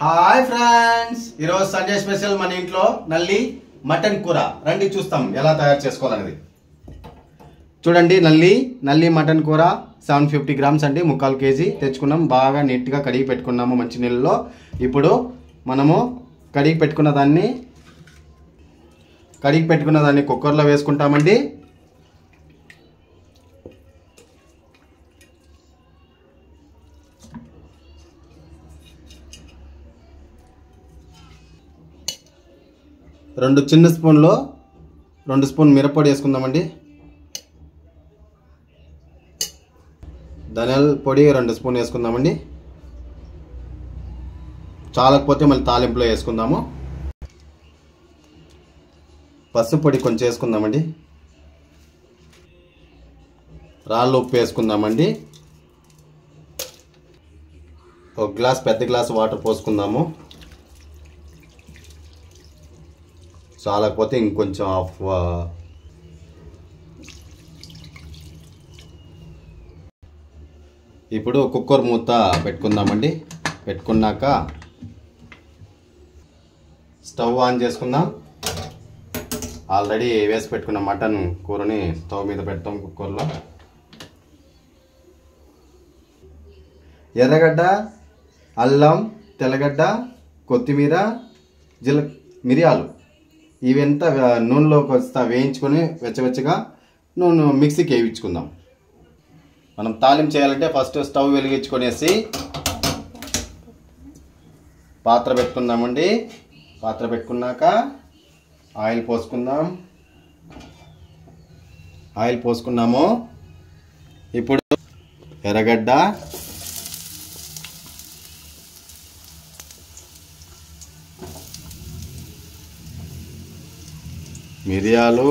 Hi friends, ఈరోజు Sunday special మన ఇంట్లో నల్లి మటన్ కూర. రండి చూస్తాం ఎలా తయారు చేసుకోవాలనేది. చూడండి, నల్లి మటన్ కూర 750 గ్రామ్స్ అండి, 3/4 కేజీ తెచ్చుకున్నాం. బాగా నీట్గా కడిగి పెట్టుకున్నాము మంచి నీళ్ళలో. ఇప్పుడు మనము కడిగి పెట్టుకున్న దాన్ని కుక్కర్లో వేసుకుంటామండి. రెండు స్పూన్ మిరప్పొడి వేసుకుందామండి. ధనియాల పొడి 2 స్పూన్ వేసుకుందామండి. చాలకపోతే మళ్ళీ తాలింపులో వేసుకుందాము. పసుపు పొడి కొంచెం వేసుకుందామండి. రాళ్ళ ఉప్పు వేసుకుందామండి. ఒక పెద్ద గ్లాస్ వాటర్ పోసుకుందాము. చాలకపోతే ఇంకొంచెం ఇప్పుడు కుక్కర్ మూత పెట్టుకుందామండి. పెట్టుకున్నాక స్టవ్ ఆన్ చేసుకుందాం. ఆల్రెడీ వేసి పెట్టుకున్న మటన్ కూరని స్టవ్ మీద పెడతాం కుక్కర్లో. ఎర్రగడ్డ, అల్లం, తెల్లగడ్డ, కొత్తిమీర, మిరియాలు ఇవంతా నూనెలోకి వస్తా వేయించుకొని వెచ్చగా నూనె మిక్సీకి వేయించుకుందాం. మనం తాలింపు చేయాలంటే ఫస్ట్ స్టవ్ వెలిగించుకొనేసి పాత్ర పెట్టుకుందామండి. పాత్ర పెట్టుకున్నాక ఆయిల్ పోసుకున్నాము. ఇప్పుడు ఎర్రగడ్డ, మిరియాలు,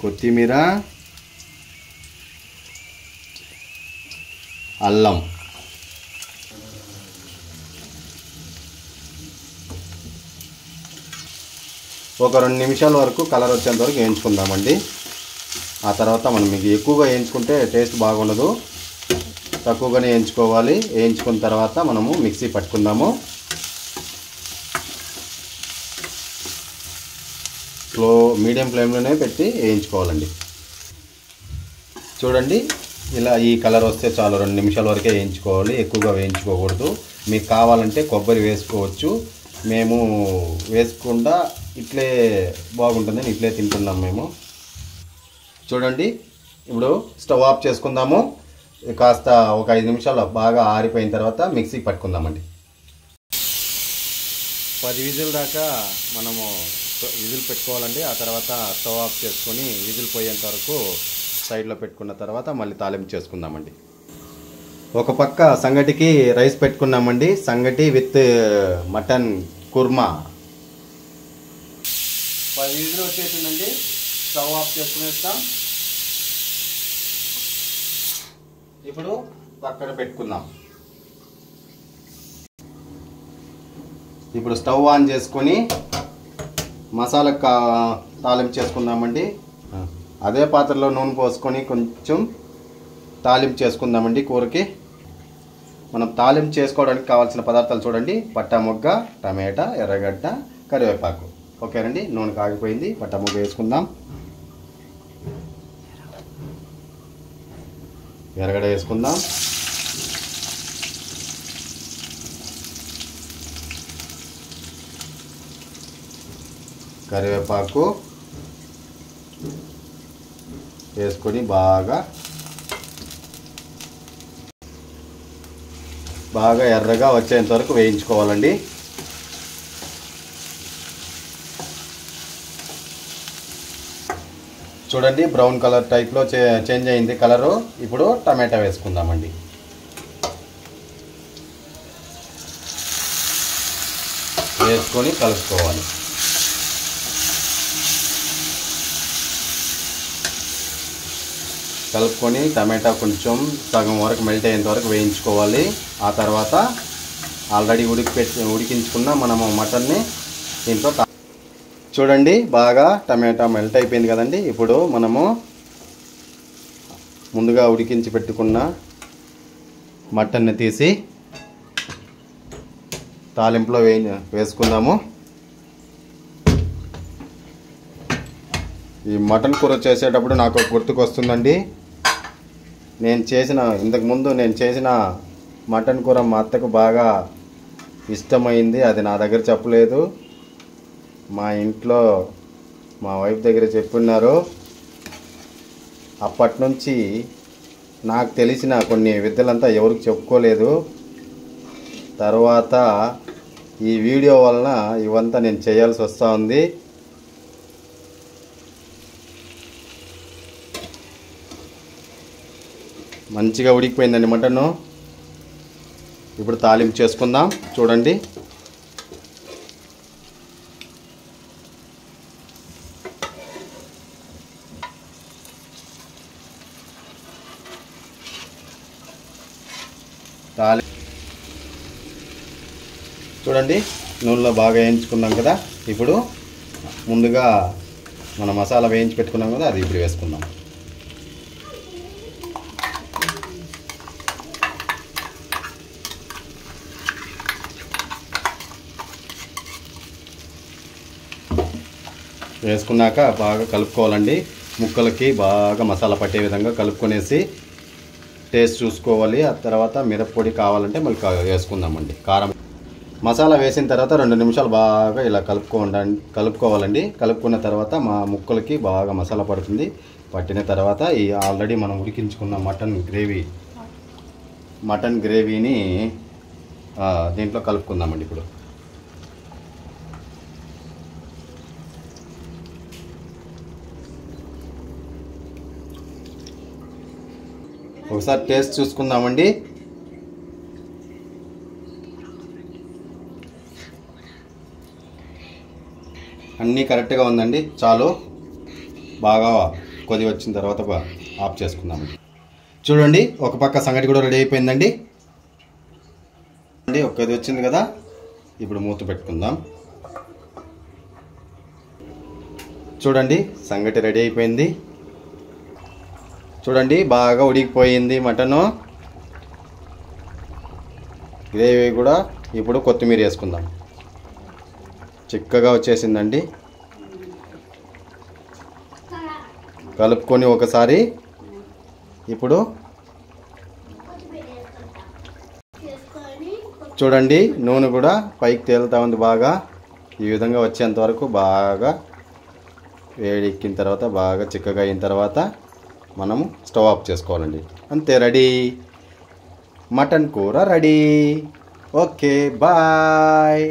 కొత్తిమీర, అల్లం, ఒక 2 నిమిషాల వరకు కలర్ వచ్చేంత వరకు వేయించుకుందామండి. ఆ తర్వాత మనం మీకు ఎక్కువగా వేయించుకుంటే టేస్ట్ బాగుండదు, తక్కువగానే వేయించుకోవాలి. వేయించుకున్న తర్వాత మనము మిక్సీ పట్టుకుందాము. మీడియం ఫ్లేమ్లోనే పెట్టి వేయించుకోవాలండి. చూడండి, ఇలా ఈ కలర్ వస్తే చాలు. 2 నిమిషాల వరకే వేయించుకోవాలి, ఎక్కువగా వేయించుకోకూడదు. మీకు కావాలంటే కొబ్బరి వేసుకోవచ్చు. మేము వేసుకుండా ఇట్లే బాగుంటుందని ఇట్లే తింటున్నాం మేము. చూడండి, ఇప్పుడు స్టవ్ ఆఫ్ చేసుకుందాము. కాస్త ఒక 5 నిమిషాలు బాగా ఆరిపోయిన తర్వాత మిక్సీకి పట్టుకుందామండి. 10 విజిల్ దాకా మనము విజిల్ పెట్టుకోవాలండి. ఆ తర్వాత స్టవ్ ఆఫ్ చేసుకొని విజిల్ పోయేంత వరకు సైడ్లో పెట్టుకున్న తర్వాత మళ్ళీ తాలింపు చేసుకుందామండి. ఒక పక్క సంగటికి రైస్ పెట్టుకున్నామండి. Sangati with mutton korma. 10 whistle వచ్చేసిందండి. స్టవ్ ఆఫ్ చేసుకునేస్తాం. ఇప్పుడు పక్కన పెట్టుకుందాం. ఇప్పుడు స్టవ్ ఆన్ చేసుకొని మసాలా తాలింపు చేసుకుందామండి. అదే పాత్రలో నూనె పోసుకొని కొంచెం తాలింపు చేసుకుందామండి. కూరకి మనం తాలింపు చేసుకోవడానికి కావాల్సిన పదార్థాలు చూడండి. పట్టా మొగ్గ, టమాటా, ఎర్రగడ్డ, కరివేపాకు. ఓకేనండి, నూనె కాగిపోయింది. పట్టా మొగ్గ వేసుకుందాం. ఎర్రగడ్డ వేసుకుందాం. కరివేపాకు వేసుకొని బాగా ఎర్రగా వచ్చేంత వరకు వేయించుకోవాలండి. చూడండి, బ్రౌన్ కలర్ టైప్లో చేంజ్ అయింది కలరు. ఇప్పుడు టమాటా వేసుకుందామండి. వేసుకొని కలుపుకోవాలి. కలుపుకొని టమాటా కొంచెం సగం వరకు మెల్ట్ అయ్యేంత వరకు వేయించుకోవాలి. ఆ తర్వాత ఆల్రెడీ ఉడికించుకున్న మనము మటన్ని దీంట్లో చూడండి, బాగా టమాటా మెల్ట్ అయిపోయింది కదండి. ఇప్పుడు మనము ముందుగా ఉడికించి పెట్టుకున్న మటన్ని తీసి తాలింపులో వేసుకుందాము. ఈ మటన్ కూర చేసేటప్పుడు నాకు గుర్తుకొస్తుందండి, ఇంతకుముందు నేను చేసిన మటన్ కూర మా అత్తకు బాగా ఇష్టమైంది. అది నా దగ్గర చెప్పలేదు, మా ఇంట్లో మా వైఫ్ దగ్గర చెప్పున్నారు. అప్పటి నుంచి నాకు తెలిసిన కొన్ని విద్యలంతా ఎవరికి చెప్పుకోలేదు. తర్వాత ఈ వీడియో వలన ఇవంతా నేను చేయాల్సి వస్తూ ఉంది. మంచిగా ఉడికిపోయిందండి మటను. ఇప్పుడు తాలింపు చేసుకుందాం. చూడండి, నూనెలో బాగా వేయించుకున్నాం కదా. ఇప్పుడు ముందుగా మన మసాలా వేయించి పెట్టుకున్నాం కదా, అది ఇప్పుడు వేసుకుందాం. వేసుకున్నాక బాగా కలుపుకోవాలండి. ముక్కలకి బాగా మసాలా పట్టే విధంగా కలుపుకొనేసి టేస్ట్ చూసుకోవాలి. ఆ తర్వాత మిరప్పొడి కావాలంటే మళ్ళీ వేసుకుందామండి. కారం మసాలా వేసిన తర్వాత 2 నిమిషాలు బాగా ఇలా కలుపుకోవాలండి. కలుపుకున్న తర్వాత మా ముక్కలకి బాగా మసాలా పడుతుంది. పట్టిన తర్వాత ఈ ఆల్రెడీ మనం ఉడికించుకున్న మటన్ గ్రేవీని దీంట్లో కలుపుకుందామండి. ఇప్పుడు ఒకసారి టేస్ట్ చూసుకుందామండి. అన్నీ కరెక్ట్గా ఉందండి. చాలు, బాగా కొద్ది వచ్చిన తర్వాత ఆఫ్ చేసుకుందామండి. చూడండి, ఒక పక్క సంగటి కూడా రెడీ అయిపోయిందండి. ఒక కొద్ది వచ్చింది కదా, ఇప్పుడు మూత పెట్టుకుందాం. చూడండి, సంగటి రెడీ అయిపోయింది. చూడండి, బాగా ఉడికిపోయింది మటను. గ్రేవీ కూడా ఇప్పుడు కొత్తిమీర వేసుకుందాం. చిక్కగా వచ్చేసిందండి. కలుపుకొని ఒకసారి ఇప్పుడు చూడండి, నూనె కూడా పైకి తేలుతూ ఉంది. బాగా ఈ విధంగా వచ్చేంత వరకు బాగా వేడెక్కిన తర్వాత బాగా చిక్కగా అయిన తర్వాత మనము స్టవ్ ఆఫ్ చేసుకోవాలండి. అంతే, రెడీ, మటన్ కూర రెడీ. Okay, bye.